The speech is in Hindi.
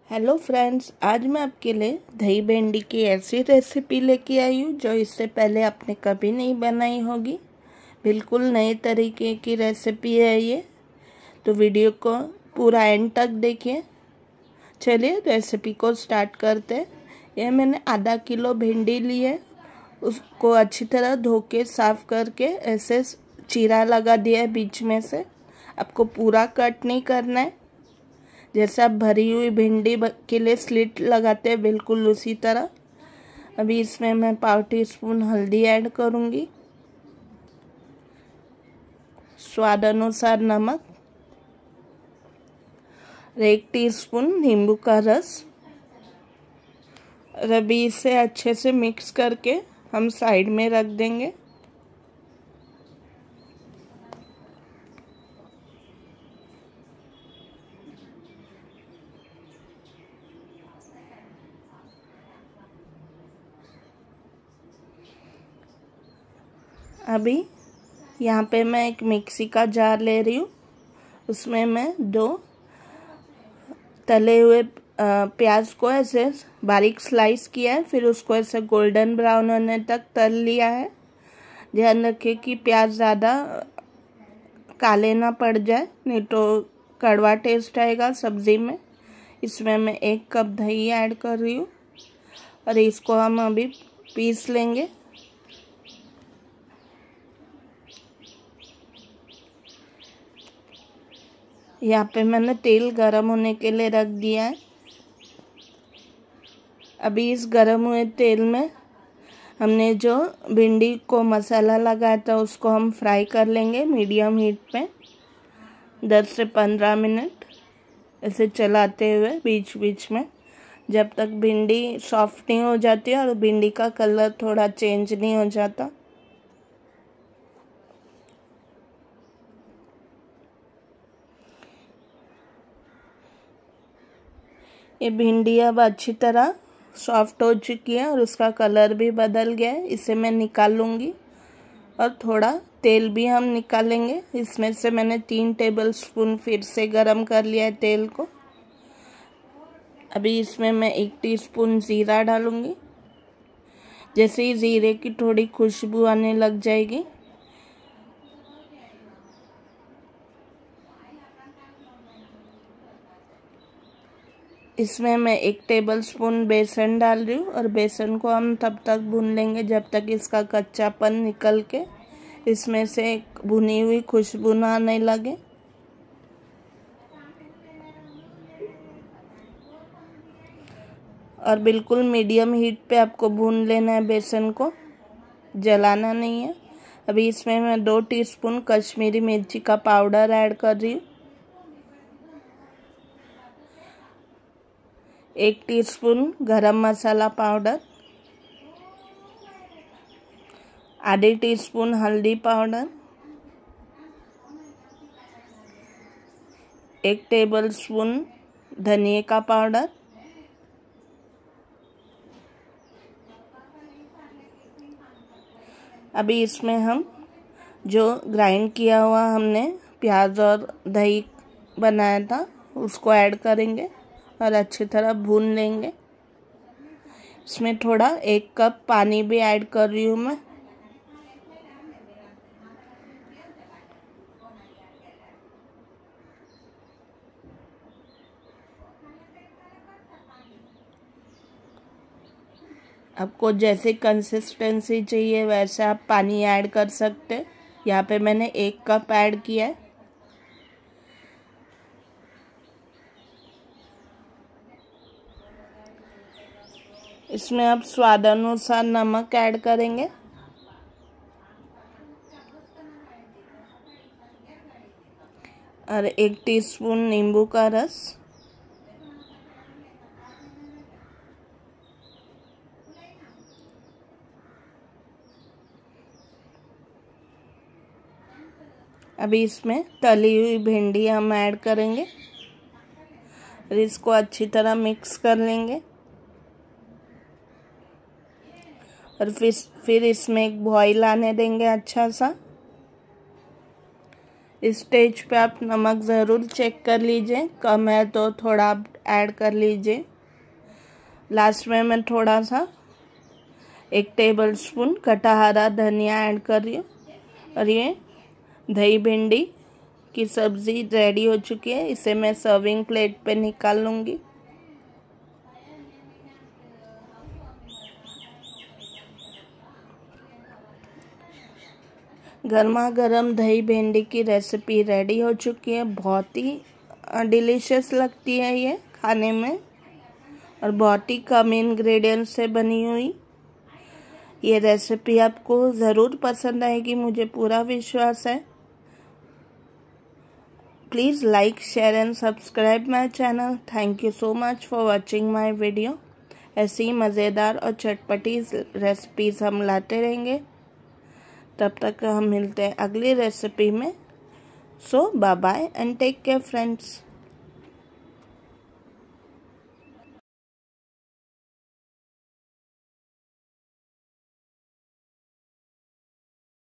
हेलो फ्रेंड्स, आज मैं आपके लिए दही भिंडी की ऐसी रेसिपी लेके आई हूँ जो इससे पहले आपने कभी नहीं बनाई होगी। बिल्कुल नए तरीके की रेसिपी है ये, तो वीडियो को पूरा एंड तक देखिए। चलिए रेसिपी को स्टार्ट करते हैं। ये मैंने आधा किलो भिंडी ली है, उसको अच्छी तरह धो के साफ़ करके ऐसे चीरा लगा दिया है बीच में से। आपको पूरा कट नहीं करना है, जैसे आप भरी हुई भिंडी के लिए स्लिट लगाते हैं बिल्कुल उसी तरह। अभी इसमें मैं ½ टीस्पून हल्दी ऐड करूँगी, स्वाद अनुसार नमक, 1 टीस्पून नींबू का रस। और अभी इसे अच्छे से मिक्स करके हम साइड में रख देंगे। अभी यहाँ पे मैं एक मिक्सी का जार ले रही हूँ, उसमें मैं 2 तले हुए प्याज को ऐसे बारीक स्लाइस किया है, फिर उसको ऐसे गोल्डन ब्राउन होने तक तल लिया है। ध्यान रखिए कि प्याज ज़्यादा काले ना पड़ जाए, नहीं तो कड़वा टेस्ट आएगा सब्ज़ी में। इसमें मैं 1 कप दही ऐड कर रही हूँ और इसको हम अभी पीस लेंगे। यहाँ पे मैंने तेल गरम होने के लिए रख दिया है। अभी इस गरम हुए तेल में हमने जो भिंडी को मसाला लगाया था उसको हम फ्राई कर लेंगे मीडियम हीट पे 10 से 15 मिनट, ऐसे चलाते हुए बीच बीच में, जब तक भिंडी सॉफ्ट नहीं हो जाती और भिंडी का कलर थोड़ा चेंज नहीं हो जाता। ये भिंडी अब अच्छी तरह सॉफ्ट हो चुकी है और उसका कलर भी बदल गया है। इसे मैं निकाल लूँगी और थोड़ा तेल भी हम निकालेंगे। इसमें से मैंने 3 टेबलस्पून फिर से गरम कर लिया है तेल को। अभी इसमें मैं 1 टीस्पून ज़ीरा डालूँगी। जैसे ही ज़ीरे की थोड़ी खुशबू आने लग जाएगी, इसमें मैं 1 टेबलस्पून बेसन डाल रही हूँ और बेसन को हम तब तक भून लेंगे जब तक इसका कच्चापन निकल के इसमें से एक भुनी हुई खुशबू ना आने लगे। और बिल्कुल मीडियम हीट पे आपको भून लेना है, बेसन को जलाना नहीं है। अभी इसमें मैं 2 टीस्पून कश्मीरी मिर्ची का पाउडर ऐड कर रही हूँ, 1 टीस्पून गरम मसाला पाउडर, ½ टीस्पून हल्दी पाउडर, 1 टेबलस्पून धनिया का पाउडर, अभी इसमें हम जो ग्राइंड किया हुआ हमने प्याज और दही बनाया था उसको ऐड करेंगे और अच्छी तरह भून लेंगे। इसमें थोड़ा 1 कप पानी भी ऐड कर रही हूँ मैं। आपको जैसे कंसिस्टेंसी चाहिए वैसे आप पानी ऐड कर सकते। यहाँ पे मैंने 1 कप ऐड किया है। इसमें आप स्वादानुसार नमक ऐड करेंगे। और 1 टीस्पून नींबू का रस। अभी इसमें तली हुई भिंडी हम ऐड करेंगे और इसको अच्छी तरह मिक्स कर लेंगे। और फिर इसमें एक बॉईल आने देंगे अच्छा सा। इस स्टेज पे आप नमक ज़रूर चेक कर लीजिए, कम है तो थोड़ा आप ऐड कर लीजिए। लास्ट में मैं थोड़ा सा 1 टेबलस्पून कटा हरा धनिया ऐड कर रही हूँ। और ये दही भिंडी की सब्ज़ी रेडी हो चुकी है। इसे मैं सर्विंग प्लेट पे निकाल लूँगी। गर्मा गर्म दही भिंडी की रेसिपी रेडी हो चुकी है। बहुत ही डिलीशियस लगती है ये खाने में, और बहुत ही कम इंग्रेडिएंट्स से बनी हुई ये रेसिपी आपको ज़रूर पसंद आएगी, मुझे पूरा विश्वास है। Please like, share and subscribe my channel. Thank you so much for watching my video. ऐसी ही मज़ेदार और चटपटी रेसिपीज़ हम लाते रहेंगे। तब तक हम मिलते हैं अगली रेसिपी में। So bye bye and take care friends.